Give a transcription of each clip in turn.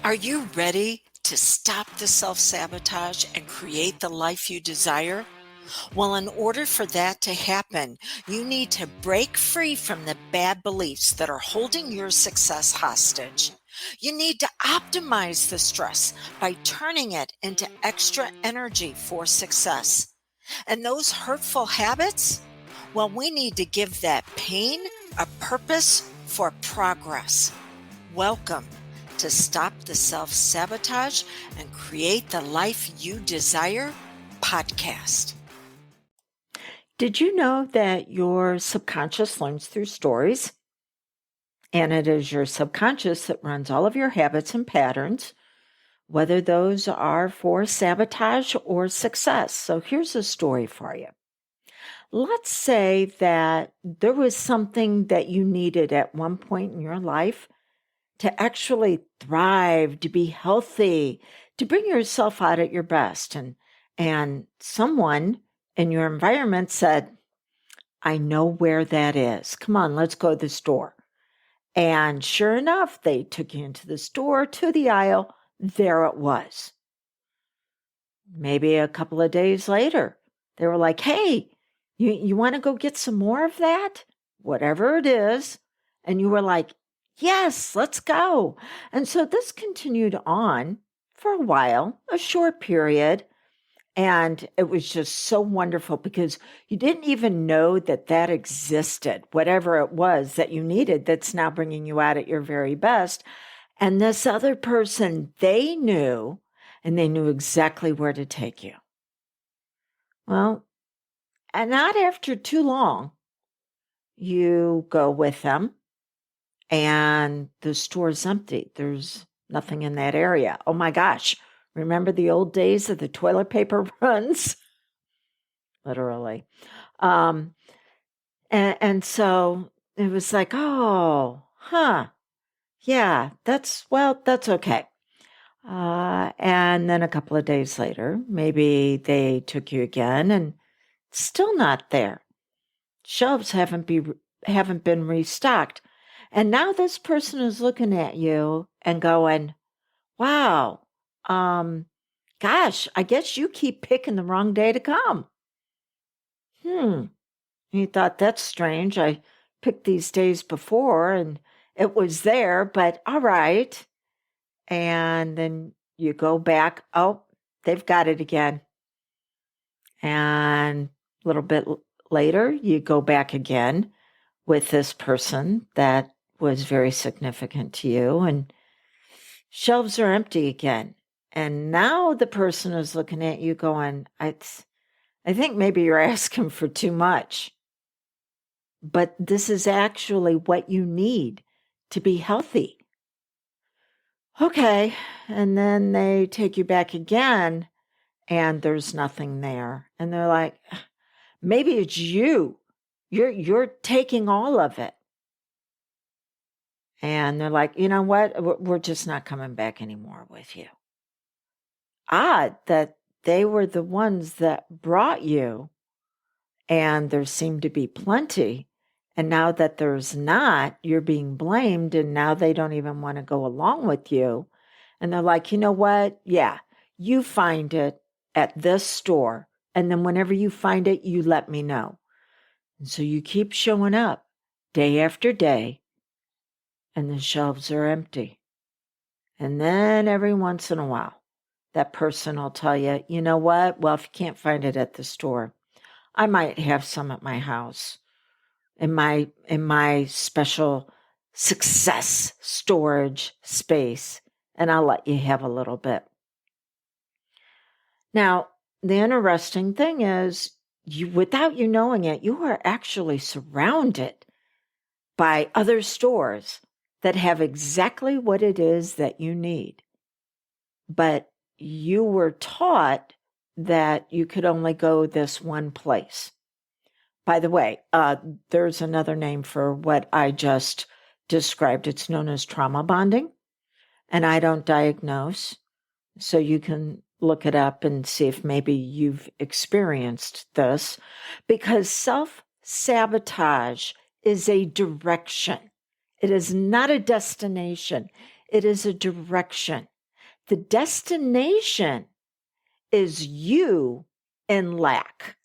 Are you ready to stop the self-sabotage and create the life you desire? Well, in order for that to happen, you need to break free from the bad beliefs that are holding your success hostage. You need to optimize the stress by turning it into extra energy for success. And those hurtful habits? Well, we need to give that pain a purpose for progress. Welcome to Stop the Self-Sabotage and Create the Life You Desire podcast. Did you know that your subconscious learns through stories? And it is your subconscious that runs all of your habits and patterns, whether those are for sabotage or success. So here's a story for you. Let's say that there was something that you needed at one point in your life to actually thrive, to be healthy, to bring yourself out at your best. And someone in your environment said, I know where that is. Come on, let's go to the store. And sure enough, they took you into the store, to the aisle. There it was. Maybe a couple of days later, they were like, hey, you want to go get some more of that? Whatever it is. And you were like, yes, let's go. And so this continued on for a while, a short period. And it was just so wonderful because you didn't even know that that existed, whatever it was that you needed that's now bringing you out at your very best. And this other person, they knew, and they knew exactly where to take you. Well, and not after too long, you go with them and the store's empty. There's nothing in that area. Oh my gosh. Remember the old days of the toilet paper runs? Literally. And so it was like, oh, yeah, that's okay. And then a couple of days later, maybe they took you again and still not there. Shelves haven't been restocked. And now this person is looking at you and going, wow, gosh, I guess you keep picking the wrong day to come. You thought, that's strange. I picked these days before and it was there, but all right. And then you go back. Oh, they've got it again. And a little bit later, you go back again with this person that was very significant to you, and shelves are empty again. And now the person is looking at you going, I think maybe you're asking for too much. But this is actually what you need to be healthy. Okay. And then they take you back again and there's nothing there. And they're like, maybe it's you. You're taking all of it. And they're like, you know what? We're just not coming back anymore with you. Odd that they were the ones that brought you and there seemed to be plenty. And now that there's not, you're being blamed. And now they don't even want to go along with you. And they're like, you know what? Yeah, you find it at this store. And then whenever you find it, you let me know. And so you keep showing up day after day. And the shelves are empty. And then every once in a while, that person will tell you, you know what? Well, if you can't find it at the store, I might have some at my house in my special success storage space, and I'll let you have a little bit. Now, the interesting thing is, without you knowing it, you are actually surrounded by other stores that have exactly what it is that you need. But you were taught that you could only go this one place. By the way, there's another name for what I just described. It's known as trauma bonding, and I don't diagnose. So you can look it up and see if maybe you've experienced this, because self-sabotage is a direction. It is not a destination. It is a direction. The destination is you in lack.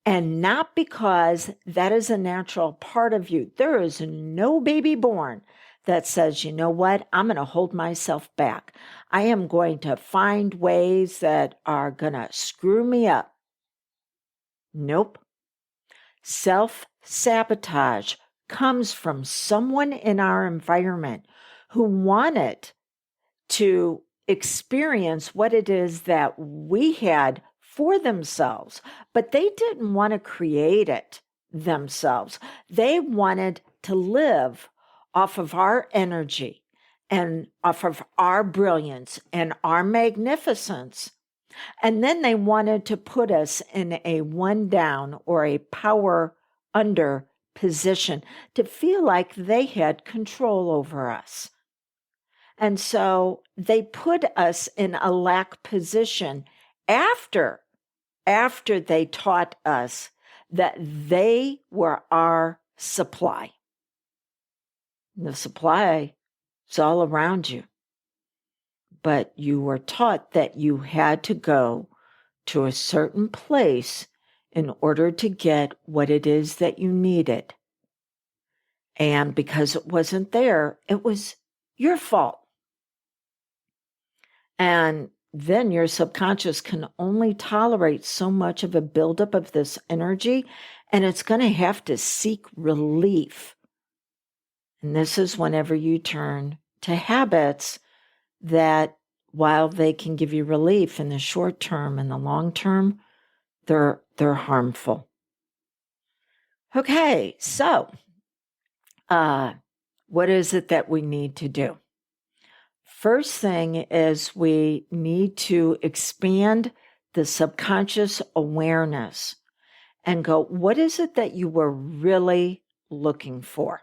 And not because that is a natural part of you. There is no baby born that says, you know what, I'm going to hold myself back. I am going to find ways that are going to screw me up. Nope. Self-sabotage comes from someone in our environment who wanted to experience what it is that we had for themselves, but they didn't want to create it themselves. They wanted to live off of our energy and off of our brilliance and our magnificence. And then they wanted to put us in a one down or a power under position to feel like they had control over us. And so they put us in a lack position after they taught us that they were our supply. The supply is all around you. But you were taught that you had to go to a certain place in order to get what it is that you needed. And because it wasn't there, it was your fault. And then your subconscious can only tolerate so much of a buildup of this energy, and it's going to have to seek relief. And this is whenever you turn to habits that, while they can give you relief in the short term and the long term, they're harmful. Okay, so what is it that we need to do? First thing is we need to expand the subconscious awareness and go, what is it that you were really looking for?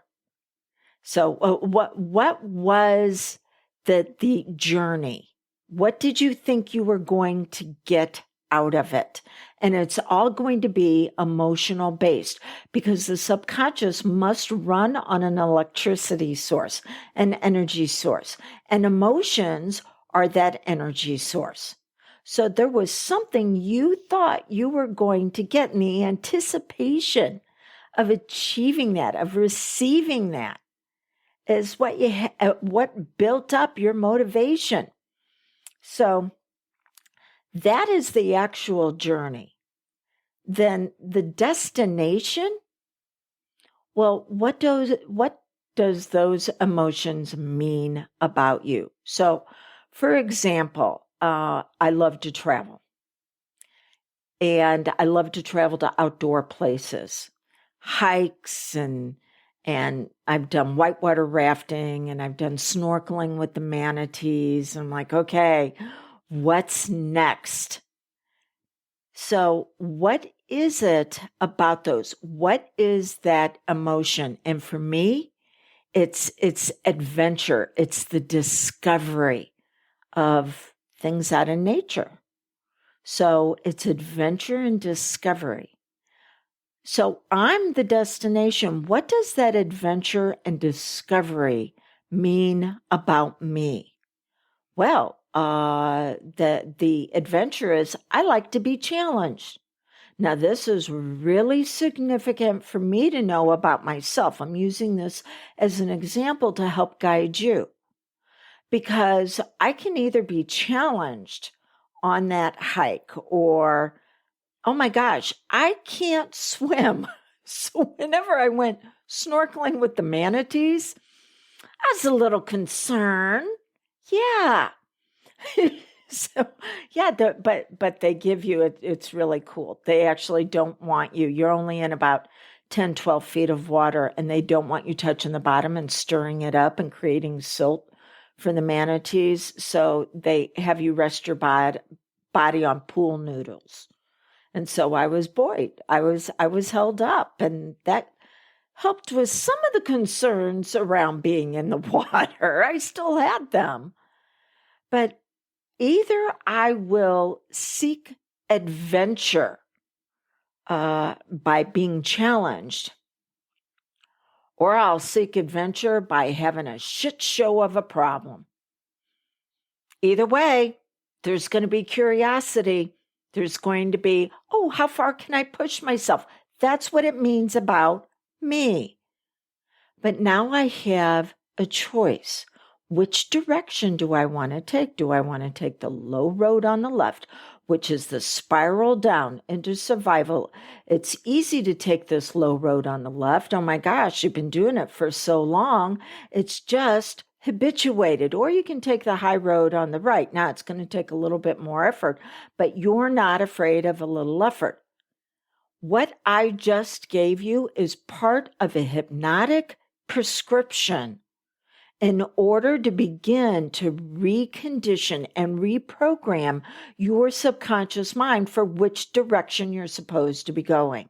So what was the journey? What did you think you were going to get out of it? And it's all going to be emotional based because the subconscious must run on an electricity source, an energy source, and emotions are that energy source. So there was something you thought you were going to get in the anticipation of achieving that, of receiving that, is what what built up your motivation. So that is the actual journey. Then the destination, well, what does those emotions mean about you? So, for example, I love to travel. And I love to travel to outdoor places, hikes, and I've done whitewater rafting and I've done snorkeling with the manatees. I'm like, okay, what's next? So what is it about those? What is that emotion? And for me, it's adventure. It's the discovery of things out in nature. So it's adventure and discovery. So I'm the destination. What does that adventure and discovery mean about me? Well, the adventure is I like to be challenged. Now, this is really significant for me to know about myself. I'm using this as an example to help guide you because I can either be challenged on that hike or, oh my gosh, I can't swim. So whenever I went snorkeling with the manatees, I was a little concerned. Yeah. So yeah, but they give you it. It's really cool. They actually don't want you. You're only in about 10, 12 feet of water, and they don't want you touching the bottom and stirring it up and creating silt for the manatees. So they have you rest your body on pool noodles. And so I was buoyed. I was held up, and that helped with some of the concerns around being in the water. I still had them. But either I will seek adventure by being challenged, or I'll seek adventure by having a shit show of a problem. Either way, there's going to be curiosity. There's going to be, oh, how far can I push myself? That's what it means about me. But now I have a choice. Which direction do I want to take? Do I want to take the low road on the left, which is the spiral down into survival? It's easy to take this low road on the left. Oh my gosh, you've been doing it for so long. It's just habituated. Or you can take the high road on the right. Now it's going to take a little bit more effort, but you're not afraid of a little effort. What I just gave you is part of a hypnotic prescription in order to begin to recondition and reprogram your subconscious mind for which direction you're supposed to be going.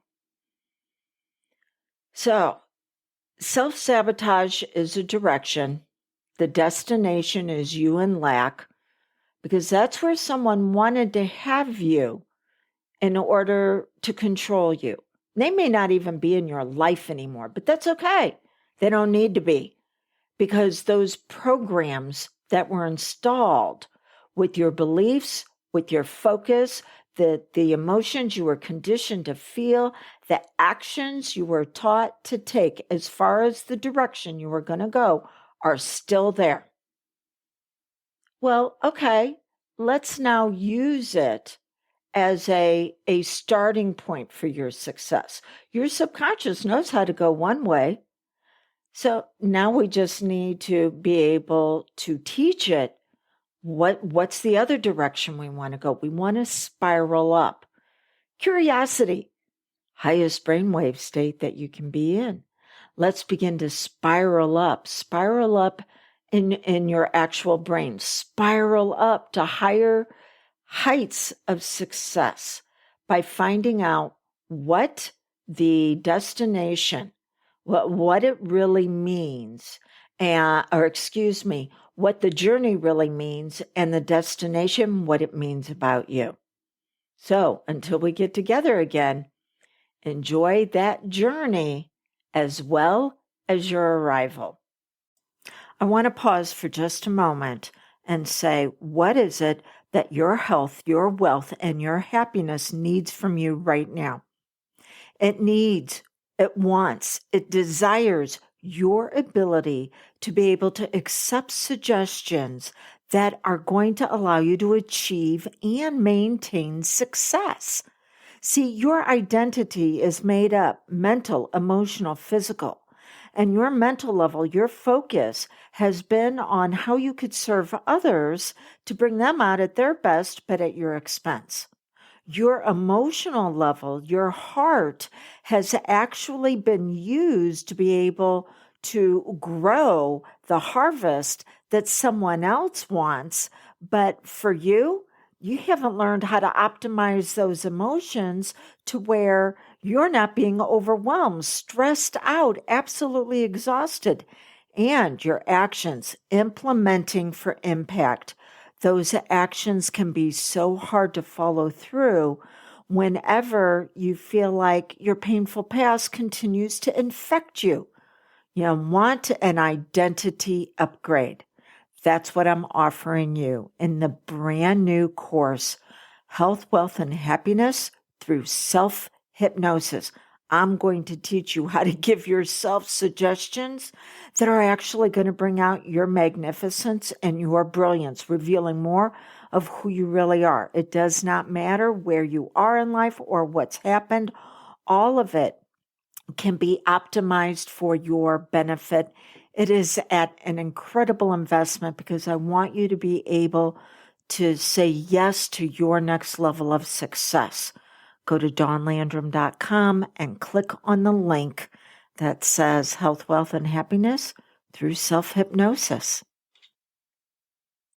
So, self-sabotage is a direction. The destination is you in lack, because that's where someone wanted to have you in order to control you. They may not even be in your life anymore, but that's okay. They don't need to be, because those programs that were installed with your beliefs, with your focus, the emotions you were conditioned to feel, the actions you were taught to take as far as the direction you were going to go are still there. Well, okay, let's now use it as a starting point for your success. Your subconscious knows how to go one way. So now we just need to be able to teach it what's the other direction we want to go. We want to spiral up. Curiosity, highest brainwave state that you can be in. Let's begin to spiral up in your actual brain, spiral up to higher heights of success by finding out what the destination, what it really means, what the journey really means, and the destination, what it means about you. So until we get together again, enjoy that journey as well as your arrival. I want to pause for just a moment and say, what is it that your health, your wealth, and your happiness needs from you right now? It needs, it wants, it desires your ability to be able to accept suggestions that are going to allow you to achieve and maintain success. See, your identity is made up mental, emotional, physical. And your mental level, your focus has been on how you could serve others to bring them out at their best, but at your expense. Your emotional level, your heart has actually been used to be able to grow the harvest that someone else wants. But for you, you haven't learned how to optimize those emotions to where you're not being overwhelmed, stressed out, absolutely exhausted, and your actions implementing for impact. Those actions can be so hard to follow through whenever you feel like your painful past continues to infect you. You want an identity upgrade. That's what I'm offering you in the brand new course, Health, Wealth, and Happiness through Self-Hypnosis. I'm going to teach you how to give yourself suggestions that are actually going to bring out your magnificence and your brilliance, revealing more of who you really are. It does not matter where you are in life or what's happened. All of it can be optimized for your benefit. It is at an incredible investment because I want you to be able to say yes to your next level of success. Go to dawnlandrum.com and click on the link that says Health, Wealth, and Happiness through Self-Hypnosis.